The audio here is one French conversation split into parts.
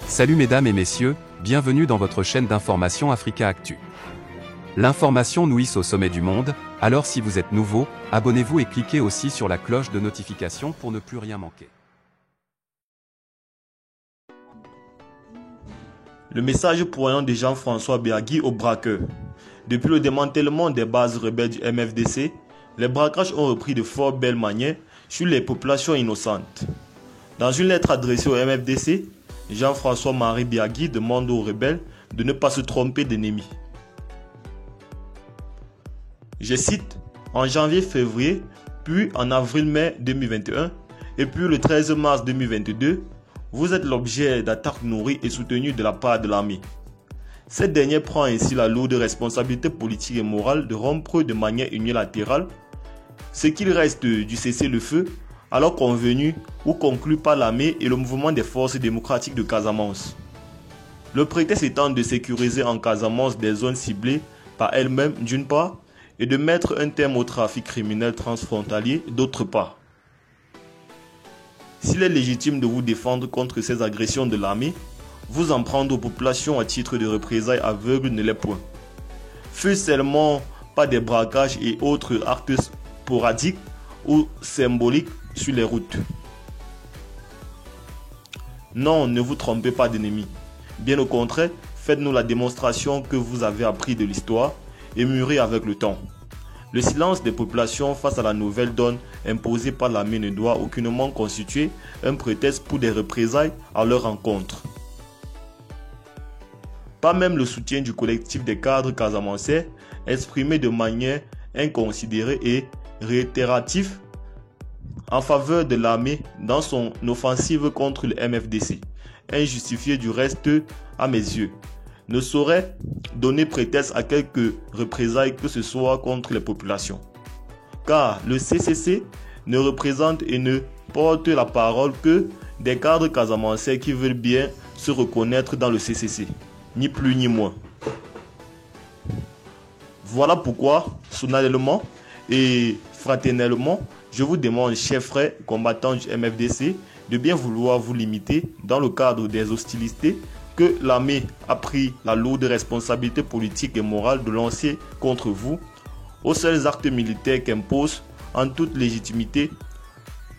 Salut mesdames et messieurs, bienvenue dans votre chaîne d'information Africa Actu. L'information nous hisse au sommet du monde, alors si vous êtes nouveau, abonnez-vous et cliquez aussi sur la cloche de notification pour ne plus rien manquer. Le message poignant de Jean-François Biagui aux braqueurs. Depuis le démantèlement des bases rebelles du MFDC, les braquages ont repris de fort belles manières sur les populations innocentes. Dans une lettre adressée au MFDC, Jean-François-Marie Biagui demande aux rebelles de ne pas se tromper d'ennemis. Je cite, en janvier-février, puis en avril-mai 2021, et puis le 13 mars 2022, vous êtes l'objet d'attaques nourries et soutenues de la part de l'armée. Cette dernière prend ainsi la lourde responsabilité politique et morale de rompre de manière unilatérale ce qu'il reste du cessez-le-feu alors convenu ou conclu par l'armée et le mouvement des forces démocratiques de Casamance. Le prétexte étant de sécuriser en Casamance des zones ciblées par elles-mêmes d'une part et de mettre un terme au trafic criminel transfrontalier d'autre part. S'il est légitime de vous défendre contre ces agressions de l'armée, vous en prendre aux populations à titre de représailles aveugles ne l'est point. Fût seulement pas des braquages et autres actes sporadiques ou symboliques sur les routes. Non, ne vous trompez pas d'ennemis. Bien au contraire, faites-nous la démonstration que vous avez appris de l'histoire et mûri avec le temps. Le silence des populations face à la nouvelle donne imposée par l'armée ne doit aucunement constituer un prétexte pour des représailles à leur encontre. Pas même le soutien du collectif des cadres casamançais, exprimé de manière inconsidérée et réitérative en faveur de l'armée dans son offensive contre le MFDC, injustifié du reste à mes yeux, ne saurait donner prétexte à quelques représailles que ce soit contre les populations. Car le CCC ne représente et ne porte la parole que des cadres casamançais qui veulent bien se reconnaître dans le CCC, ni plus ni moins. Voilà pourquoi, solennellement et fraternellement, je vous demande, chers frères combattants du MFDC, de bien vouloir vous limiter dans le cadre des hostilités que l'armée a pris la lourde responsabilité politique et morale de lancer contre vous, aux seuls actes militaires qu'impose en toute légitimité,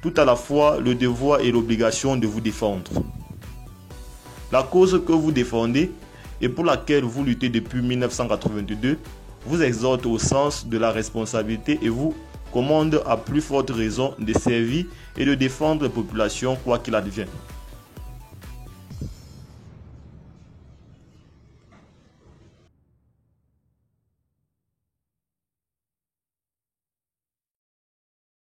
tout à la fois le devoir et l'obligation de vous défendre. La cause que vous défendez et pour laquelle vous luttez depuis 1982 vous exhorte au sens de la responsabilité et vous commande à plus forte raison de servir et de défendre les populations quoi qu'il advienne.